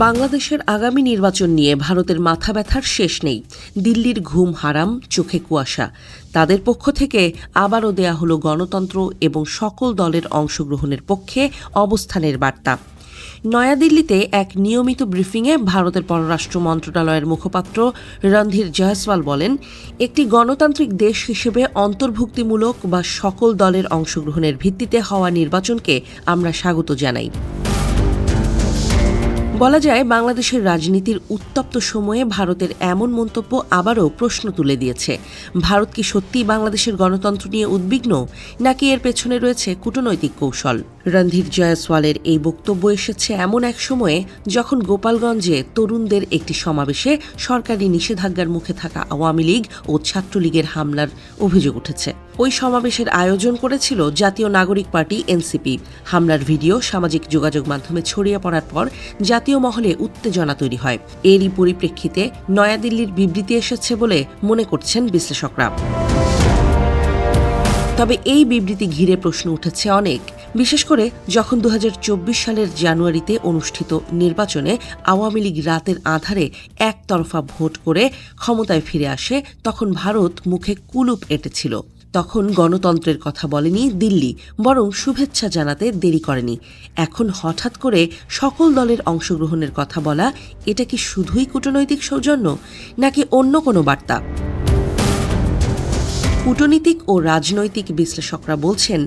বাংলাদেশের আগামী নির্বাচন নিয়ে ভারতের মাথা ব্যথার শেষ নেই। দিল্লির ঘুম হারাম, চোখে কুয়াশা। তাদের পক্ষ থেকে আবারও দেয়া হলো গণতন্ত্র এবং সকল দলের অংশগ্রহণের পক্ষে অবস্থানের বার্তা। নয়াদিল্লিতে এক নিয়মিত ব্রিফিংয়ে ভারতের পররাষ্ট্র মন্ত্রণালয়ের মুখপাত্র রণধীর জয়সওয়াল বলেন, একটি গণতান্ত্রিক দেশ হিসেবে অন্তর্ভুক্তিমূলক বা সকল দলের অংশগ্রহণের ভিত্তিতে হওয়া নির্বাচনকে আমরা স্বাগত জানাই। বলা যায়, বাংলাদেশের রাজনীতির উত্তপ্ত সময়ে ভারতের এমন মন্তব্য আবারও প্রশ্ন তুলে দিয়েছে। ভারত কি সত্যিই বাংলাদেশের গণতন্ত্র নিয়ে উদ্বিগ্ন, নাকি এর পেছনে রয়েছে কূটনৈতিক কৌশল? রণধীর জয়সওয়ালের এই বক্তব্য এসেছে এমন এক সময়ে যখন গোপালগঞ্জে তরুণদের একটি সমাবেশে সরকারি নিষেধাজ্ঞার মুখে থাকা আওয়ামী লীগ ও ছাত্রলীগের হামলার অভিযোগ উঠেছে। ওই সমাবেশের আয়োজন করেছিল জাতীয় নাগরিক পার্টি এনসিপি। হামলার ভিডিও সামাজিক যোগাযোগ মাধ্যমে ছড়িয়ে পড়ার পর জাতীয় মহলে উত্তেজনা তৈরি হয়। এরই পরিপ্রেক্ষিতে নয়াদিল্লির বিবৃতি এসেছে বলে মনে করছেন বিশ্লেষকরা। তবে এই বিবৃতি ঘিরে প্রশ্ন উঠেছে অনেক, বিশেষ করে যখন 2024 সালের জানুয়ারিতে অনুষ্ঠিত নির্বাচনে আওয়ামী লীগ রাতের আঁধারে একতরফা ভোট করে ক্ষমতায় ফিরে আসে। তখন ভারত মুখে কুলুপ এঁটেছিল। তখন গণতন্ত্রের কথা বলেনি দিল্লি, বরং শুভেচ্ছা জানাতে দেরি করেনি। এখন হঠাৎ করে সকল দলের অংশগ্রহণের কথা বলা, এটা কি শুধুই কূটনৈতিক সৌজন্য, নাকি অন্য কোনো বার্তা? কূটনীতিক ও রাজনৈতিক বিশ্লেষকরা বলছেন,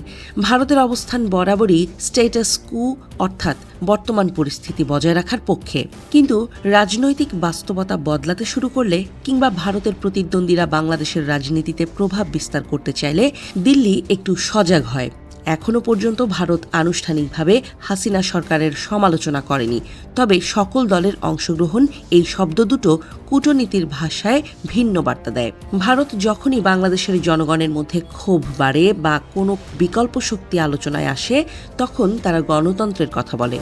ভারতের অবস্থান বরাবরই স্ট্যাটাস কু অর্থাৎ বর্তমান পরিস্থিতি বজায় রাখার পক্ষে। কিন্তু রাজনৈতিক বাস্তবতা বদলাতে শুরু করলে কিংবা ভারতের প্রতিদ্বন্দ্বীরা বাংলাদেশের রাজনীতিতে প্রভাব বিস্তার করতে চাইলে দিল্লি একটু সজাগ হয়। এখনও পর্যন্ত ভারত আনুষ্ঠানিকভাবে হাসিনা সরকারের সমালোচনা করেনি। তবে সকল দলের অংশগ্রহণ এই শব্দ দুটো কূটনীতির ভাষায় ভিন্ন বার্তা দেয়। ভারত যখনই বাংলাদেশের জনগণের মধ্যে ক্ষোভ বাড়ে বা কোনো বিকল্প শক্তি আলোচনায় আসে, তখন তারা গণতন্ত্রের কথা বলে।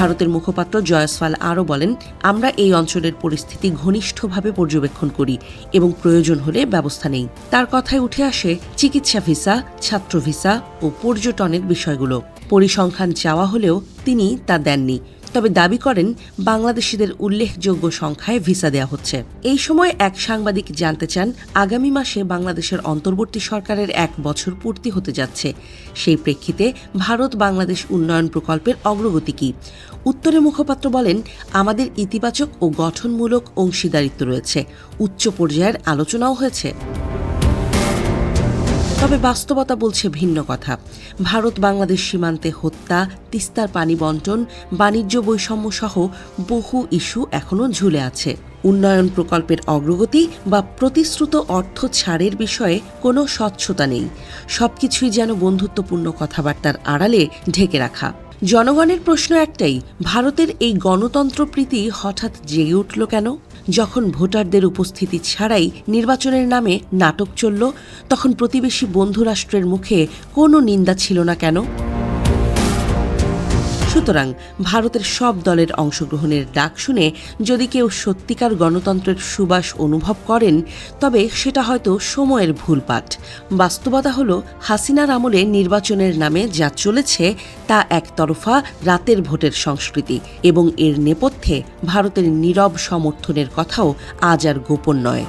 ভারতের মুখপাত্র জয়সওয়াল আরও বলেন, আমরা এই অঞ্চলের পরিস্থিতি ঘনিষ্ঠভাবে পর্যবেক্ষণ করি এবং প্রয়োজন হলে ব্যবস্থা নেই। তার কথায় উঠে আসে চিকিৎসা ভিসা, ছাত্র ভিসা ও পর্যটনের বিষয়গুলো। পরিসংখ্যান চাওয়া হলেও তিনি তা দেননি, তবে দাবি করেন বাংলাদেশিদের উল্লেখযোগ্য সংখ্যায় ভিসা দেওয়া হচ্ছে। এই সময় এক সাংবাদিক জানতে চান, আগামী মাসে বাংলাদেশের অন্তর্বর্তী সরকারের 1 বছর পূর্তি হতে যাচ্ছে। সেই প্রেক্ষিতে ভারত বাংলাদেশ উন্নয়ন প্রকল্পের অগ্রগতি কি? উত্তরে মুখপাত্র বলেন, আমাদের ইতিবাচক ও গঠনমূলক অংশীদারিত্ব রয়েছে, উচ্চ পর্যায়ের আলোচনাও হয়েছে। তবে বাস্তবতা বলছে ভিন্ন কথা। ভারত বাংলাদেশ সীমান্তে হত্যা, তিস্তার পানি বণ্টন, বাণিজ্য বৈষম্য সহ বহু ইস্যু এখনও ঝুলে আছে। উন্নয়ন প্রকল্পের অগ্রগতি বা প্রতিশ্রুত অর্থ ছাড়ের বিষয়ে কোনো স্বচ্ছতা নেই। সবকিছুই যেন বন্ধুত্বপূর্ণ কথাবার্তার আড়ালে ঢেকে রাখা। জনগণের প্রশ্ন একটাই, ভারতের এই গণতন্ত্র প্রীতি হঠাৎ জেগে উঠল কেন? যখন ভোটারদের উপস্থিতি ছাড়াই নির্বাচনের নামে নাটক চলল, তখন প্রতিবেশী বন্ধুরাষ্ট্রের মুখে কোনো নিন্দা ছিল না কেন? সুতরাং ভারতের সব দলের অংশগ্রহণের ডাক শুনে যদি কেউ সত্যিকার গণতন্ত্রের সুবাস অনুভব করেন, তবে সেটা হয়তো সময়ের ভুলপাট। বাস্তবতা হলো, হাসিনার আমলে নির্বাচনের নামে যা চলেছে তা একতরফা রাতের ভোটের সংস্কৃতি, এবং এর নেপথ্যে ভারতের নীরব সমর্থনের কথাও আজ আর গোপন নয়।